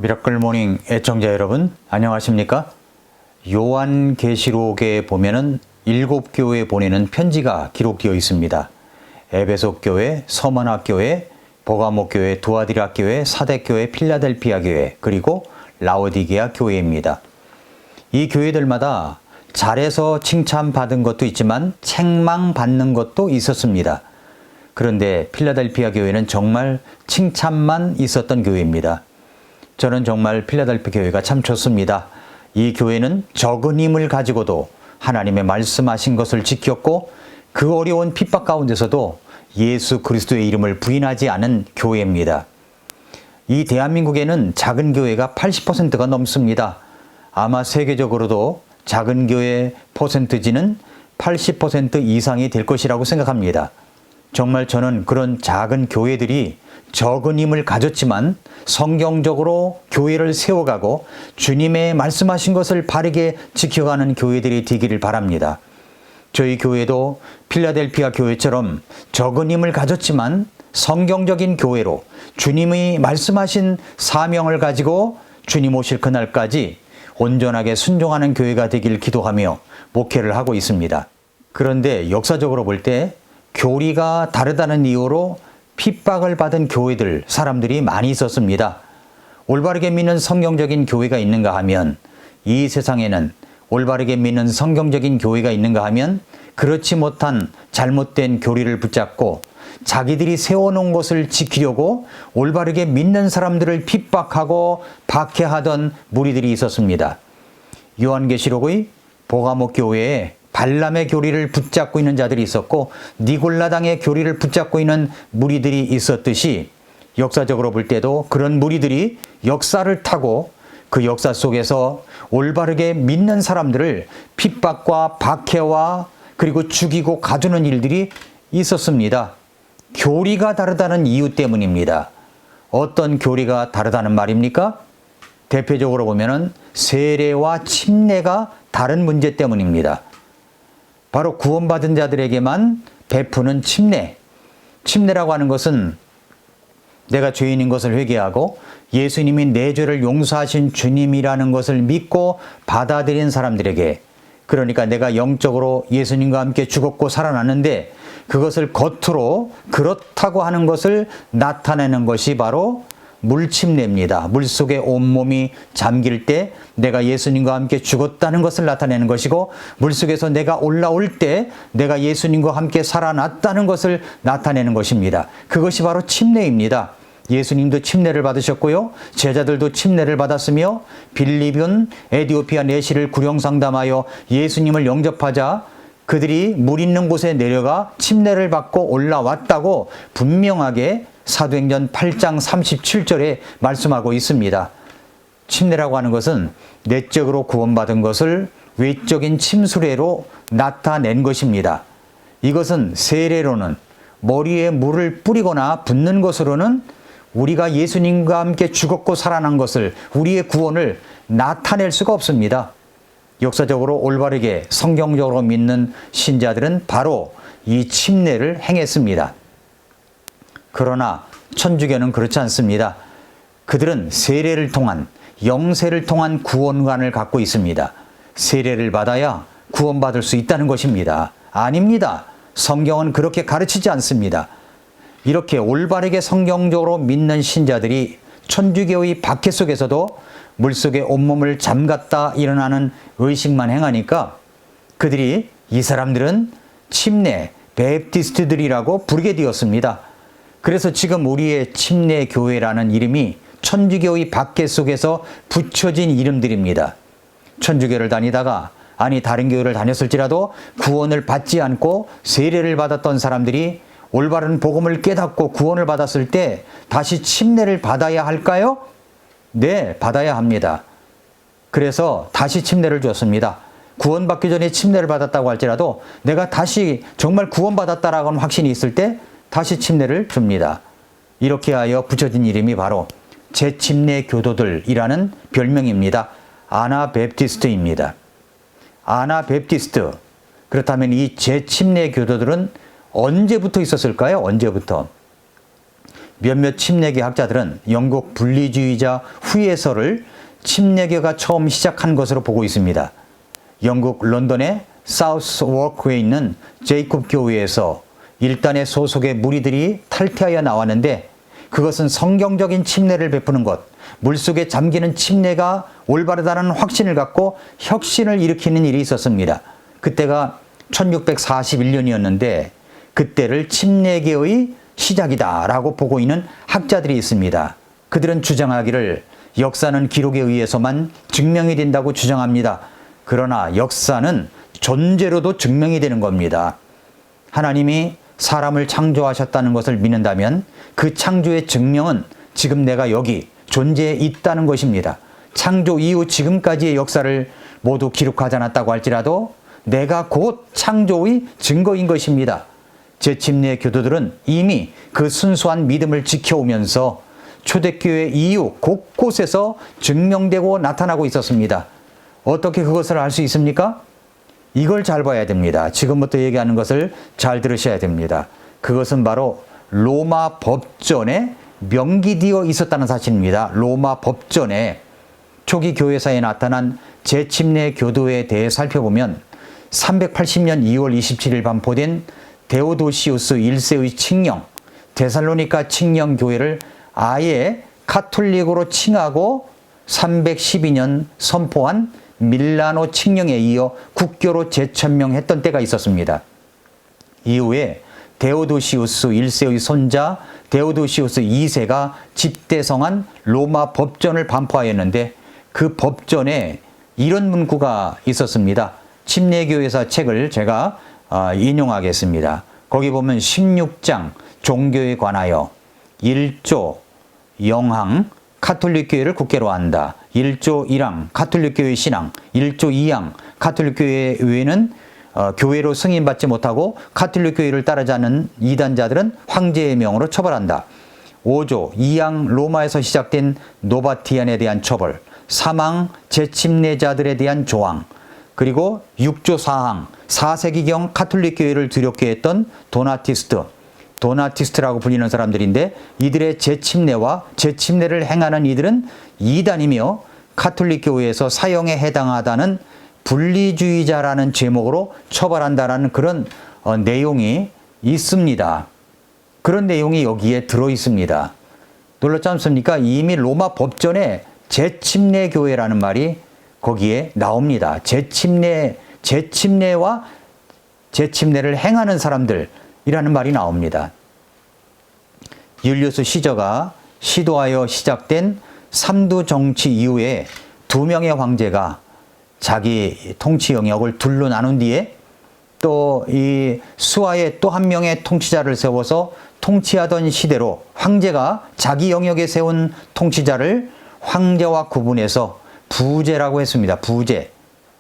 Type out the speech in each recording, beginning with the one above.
미라클 모닝 애청자 여러분, 안녕하십니까? 요한계시록에 보면은 7교회에 보내는 편지가 기록되어 있습니다. 에베소 교회, 서머나 교회, 버가모 교회, 두아디라 교회, 사대 교회, 필라델피아 교회, 그리고 라오디게아 교회입니다. 이 교회들마다 잘해서 칭찬받은 것도 있지만 책망받는 것도 있었습니다. 그런데 필라델피아 교회는 정말 칭찬만 있었던 교회입니다. 저는 정말 필라델피아 교회가 참 좋습니다. 이 교회는 적은 힘을 가지고도 하나님의 말씀하신 것을 지켰고 그 어려운 핍박 가운데서도 예수 그리스도의 이름을 부인하지 않은 교회입니다. 이 대한민국에는 작은 교회가 80%가 넘습니다. 아마 세계적으로도 작은 교회 퍼센트지는 80% 이상이 될 것이라고 생각합니다. 정말 저는 그런 작은 교회들이 적은 힘을 가졌지만 성경적으로 교회를 세워가고 주님의 말씀하신 것을 바르게 지켜가는 교회들이 되기를 바랍니다. 저희 교회도 필라델피아 교회처럼 적은 힘을 가졌지만 성경적인 교회로 주님이 말씀하신 사명을 가지고 주님 오실 그날까지 온전하게 순종하는 교회가 되길 기도하며 목회를 하고 있습니다. 그런데 역사적으로 볼 때 교리가 다르다는 이유로 핍박을 받은 교회들, 사람들이 많이 있었습니다. 올바르게 믿는 성경적인 교회가 있는가 하면 이 세상에는 올바르게 믿는 성경적인 교회가 있는가 하면 그렇지 못한 잘못된 교리를 붙잡고 자기들이 세워놓은 것을 지키려고 올바르게 믿는 사람들을 핍박하고 박해하던 무리들이 있었습니다. 요한계시록의 버가모 교회에 발람의 교리를 붙잡고 있는 자들이 있었고 니골라당의 교리를 붙잡고 있는 무리들이 있었듯이 역사적으로 볼 때도 그런 무리들이 역사를 타고 그 역사 속에서 올바르게 믿는 사람들을 핍박과 박해와 그리고 죽이고 가두는 일들이 있었습니다. 교리가 다르다는 이유 때문입니다. 어떤 교리가 다르다는 말입니까? 대표적으로 보면은 세례와 침례가 다른 문제 때문입니다. 바로 구원받은 자들에게만 베푸는 침례. 침례라고 하는 것은 내가 죄인인 것을 회개하고 예수님이 내 죄를 용서하신 주님이라는 것을 믿고 받아들인 사람들에게, 그러니까 내가 영적으로 예수님과 함께 죽었고 살아났는데 그것을 겉으로 그렇다고 하는 것을 나타내는 것이 바로 물침례입니다. 물속에 온몸이 잠길 때 내가 예수님과 함께 죽었다는 것을 나타내는 것이고, 물속에서 내가 올라올 때 내가 예수님과 함께 살아났다는 것을 나타내는 것입니다. 그것이 바로 침례입니다. 예수님도 침례를 받으셨고요. 제자들도 침례를 받았으며 빌립은 에디오피아 내시를 구령상담하여 예수님을 영접하자 그들이 물 있는 곳에 내려가 침례를 받고 올라왔다고 분명하게 사도행전 8장 37절에 말씀하고 있습니다. 침례라고 하는 것은 내적으로 구원받은 것을 외적인 침수례로 나타낸 것입니다. 이것은 세례로는 머리에 물을 뿌리거나 붓는 것으로는 우리가 예수님과 함께 죽었고 살아난 것을, 우리의 구원을 나타낼 수가 없습니다. 역사적으로 올바르게 성경적으로 믿는 신자들은 바로 이 침례를 행했습니다. 그러나 천주교는 그렇지 않습니다. 그들은 세례를 통한, 영세를 통한 구원관을 갖고 있습니다. 세례를 받아야 구원받을 수 있다는 것입니다. 아닙니다. 성경은 그렇게 가르치지 않습니다. 이렇게 올바르게 성경적으로 믿는 신자들이 천주교의 박해 속에서도 물속에 온몸을 잠갔다 일어나는 의식만 행하니까 그들이 이 사람들은 침례, 베프티스트들이라고 부르게 되었습니다. 그래서 지금 우리의 침례 교회라는 이름이 천주교의 박해 속에서 붙여진 이름들입니다. 천주교를 다니다가, 아니 다른 교회를 다녔을지라도 구원을 받지 않고 세례를 받았던 사람들이 올바른 복음을 깨닫고 구원을 받았을 때 다시 침례를 받아야 할까요? 네, 받아야 합니다. 그래서 다시 침례를 줬습니다. 구원받기 전에 침례를 받았다고 할지라도 내가 다시 정말 구원받았다라고 하는 확신이 있을 때 다시 침례를 줍니다. 이렇게 하여 붙여진 이름이 바로 재침례 교도들이라는 별명입니다. 아나베프티스트입니다. 아나베프티스트. 그렇다면 이 재침례 교도들은 언제부터 있었을까요? 언제부터? 몇몇 침례교 학자들은 영국 분리주의자 후예설을 침례교가 처음 시작한 것으로 보고 있습니다. 영국 런던의 사우스워크에 있는 제이콥 교회에서 일단의 소속의 무리들이 탈퇴하여 나왔는데 그것은 성경적인 침례를 베푸는 것, 물속에 잠기는 침례가 올바르다는 확신을 갖고 혁신을 일으키는 일이 있었습니다. 그때가 1641년이었는데 그때를 침례계의 시작이다라고 보고 있는 학자들이 있습니다. 그들은 주장하기를 역사는 기록에 의해서만 증명이 된다고 주장합니다. 그러나 역사는 존재로도 증명이 되는 겁니다. 하나님이 사람을 창조하셨다는 것을 믿는다면 그 창조의 증명은 지금 내가 여기 존재해 있다는 것입니다. 창조 이후 지금까지의 역사를 모두 기록하지 않았다고 할지라도 내가 곧 창조의 증거인 것입니다. 재침례 교도들은 이미 그 순수한 믿음을 지켜오면서 초대교회 이후 곳곳에서 증명되고 나타나고 있었습니다. 어떻게 그것을 알 수 있습니까? 이걸 잘 봐야 됩니다. 지금부터 얘기하는 것을 잘 들으셔야 됩니다. 그것은 바로 로마 법전에 명기되어 있었다는 사실입니다. 로마 법전에 초기 교회사에 나타난 재침례 교도에 대해 살펴보면 380년 2월 27일 반포된 데오도시우스 1세의 칙령, 데살로니가 칙령 교회를 아예 카톨릭으로 칭하고 312년 선포한 밀라노 칙령에 이어 국교로 재천명했던 때가 있었습니다. 이후에 데오도시우스 1세의 손자 데오도시우스 2세가 집대성한 로마 법전을 반포하였는데 그 법전에 이런 문구가 있었습니다. 침례교회사 책을 제가 인용하겠습니다. 거기 보면 16장 종교에 관하여 1조 영항 카톨릭교회를 국계로 한다. 1조 1항 카톨릭교회 신앙, 1조 2항 카톨릭교회 외에는 교회로 승인받지 못하고 카톨릭교회를 따르지 않는 이단자들은 황제의 명으로 처벌한다. 5조 2항 로마에서 시작된 노바티안에 대한 처벌, 3항 재침례자들에 대한 조항, 그리고 6조 4항 4세기경 카톨릭교회를 두렵게 했던 도나티스트라고 불리는 사람들인데 이들의 재침례와 재침례를 행하는 이들은 이단이며 카톨릭교회에서 사형에 해당하다는 분리주의자라는 제목으로 처벌한다라는 그런 내용이 있습니다. 그런 내용이 여기에 들어 있습니다. 놀랍지 않습니까? 이미 로마 법전에 재침례교회라는 말이 거기에 나옵니다. 재침례와 재침례를 행하는 사람들이라는 말이 나옵니다. 율리우스 시저가 시도하여 시작된 삼두 정치 이후에 두 명의 황제가 자기 통치 영역을 둘로 나눈 뒤에 또 이 수하에 또 한 명의 통치자를 세워서 통치하던 시대로 황제가 자기 영역에 세운 통치자를 황제와 구분해서 부제라고 했습니다. 부제.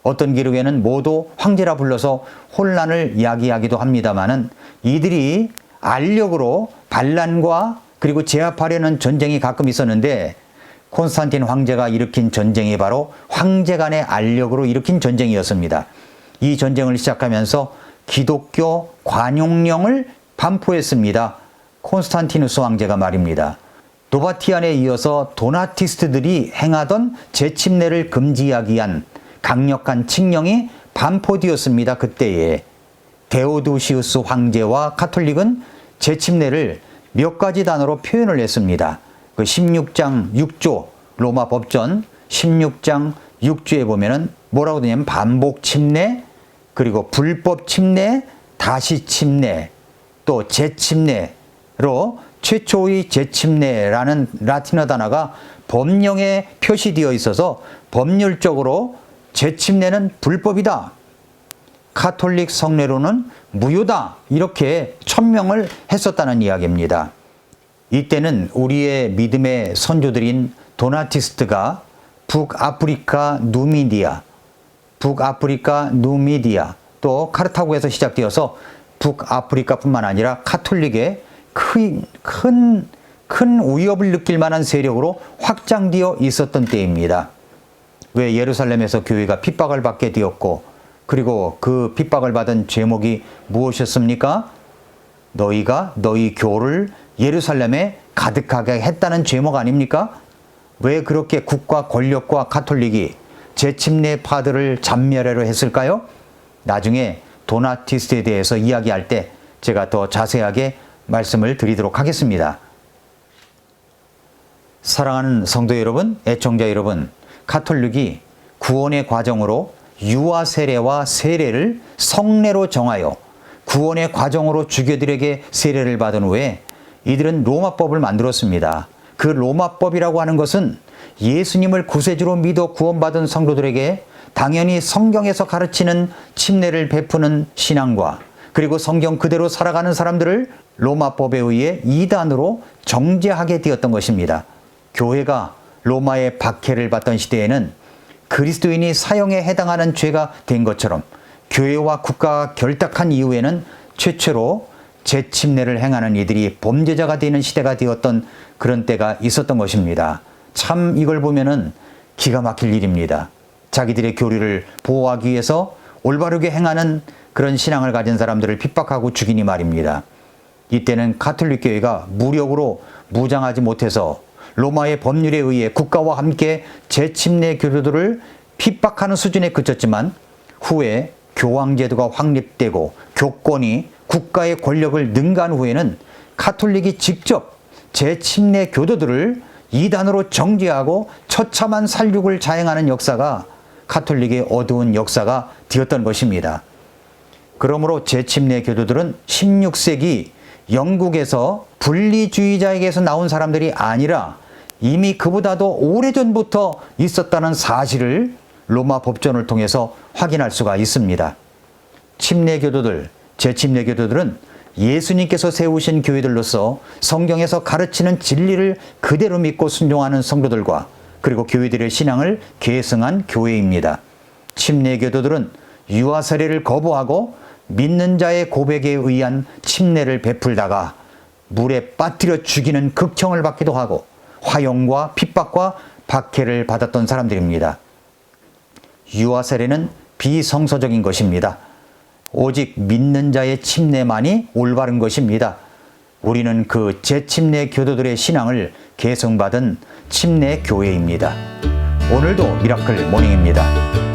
어떤 기록에는 모두 황제라 불러서 혼란을 야기하기도 합니다마는 이들이 알력으로 반란과 그리고 제압하려는 전쟁이 가끔 있었는데 콘스탄틴 황제가 일으킨 전쟁이 바로 황제 간의 알력으로 일으킨 전쟁이었습니다. 이 전쟁을 시작하면서 기독교 관용령을 반포했습니다. 콘스탄티누스 황제가 말입니다. 노바티안에 이어서 도나티스트들이 행하던 재침례를 금지하기 위한 강력한 칙령이 반포되었습니다. 그때에 데오도시우스 황제와 카톨릭은 재침례를 몇 가지 단어로 표현을 했습니다. 그 16장 6조 로마 법전 16장 6조에 보면은 뭐라고 되냐면 반복 침례, 그리고 불법 침례, 다시 침례, 또 재침례로 최초의 재침례라는 라틴어 단어가 법령에 표시되어 있어서 법률적으로 재침례는 불법이다. 카톨릭 성례로는 무효다. 이렇게 천명을 했었다는 이야기입니다. 이때는 우리의 믿음의 선조들인 도나티스트가 북아프리카 누미디아 또 카르타고에서 시작되어서 북아프리카뿐만 아니라 카톨릭의 큰 위협을 느낄 만한 세력으로 확장되어 있었던 때입니다. 왜 예루살렘에서 교회가 핍박을 받게 되었고 그리고 그 핍박을 받은 제목이 무엇이었습니까? 너희가 너희 교를 예루살렘에 가득하게 했다는 죄목 아닙니까? 왜 그렇게 국가 권력과 가톨릭이 재침례 파들을 잔멸하려 했을까요? 나중에 도나티스트에 대해서 이야기할 때 제가 더 자세하게 말씀을 드리도록 하겠습니다. 사랑하는 성도 여러분, 애청자 여러분, 가톨릭이 구원의 과정으로 유아 세례와 세례를 성례로 정하여 구원의 과정으로 주교들에게 세례를 받은 후에 이들은 로마법을 만들었습니다. 그 로마법이라고 하는 것은 예수님을 구세주로 믿어 구원받은 성도들에게 당연히 성경에서 가르치는 침례를 베푸는 신앙과 그리고 성경 그대로 살아가는 사람들을 로마법에 의해 이단으로 정죄하게 되었던 것입니다. 교회가 로마의 박해를 받던 시대에는 그리스도인이 사형에 해당하는 죄가 된 것처럼 교회와 국가가 결탁한 이후에는 최초로 재침례를 행하는 이들이 범죄자가 되는 시대가 되었던 그런 때가 있었던 것입니다. 참 이걸 보면은 기가 막힐 일입니다. 자기들의 교리를 보호하기 위해서 올바르게 행하는 그런 신앙을 가진 사람들을 핍박하고 죽이니 말입니다. 이때는 가톨릭 교회가 무력으로 무장하지 못해서 로마의 법률에 의해 국가와 함께 재침례 교도들을 핍박하는 수준에 그쳤지만 후에 교황제도가 확립되고 교권이 국가의 권력을 능가한 후에는 가톨릭이 직접 재침례 교도들을 이단으로 정죄하고 처참한 살육을 자행하는 역사가 가톨릭의 어두운 역사가 되었던 것입니다. 그러므로 재침례 교도들은 16세기 영국에서 분리주의자에게서 나온 사람들이 아니라 이미 그보다도 오래전부터 있었다는 사실을 로마 법전을 통해서 확인할 수가 있습니다. 침례교도들, 재침례교도들은 예수님께서 세우신 교회들로서 성경에서 가르치는 진리를 그대로 믿고 순종하는 성도들과 그리고 교회들의 신앙을 계승한 교회입니다. 침례교도들은 유아 세례를 거부하고 믿는 자의 고백에 의한 침례를 베풀다가 물에 빠뜨려 죽이는 극형을 받기도 하고 화형과 핍박과 박해를 받았던 사람들입니다. 유아 세례는 비성서적인 것입니다. 오직 믿는 자의 침례만이 올바른 것입니다. 우리는 그 재침례 교도들의 신앙을 계승받은 침례 교회입니다. 오늘도 미라클 모닝입니다.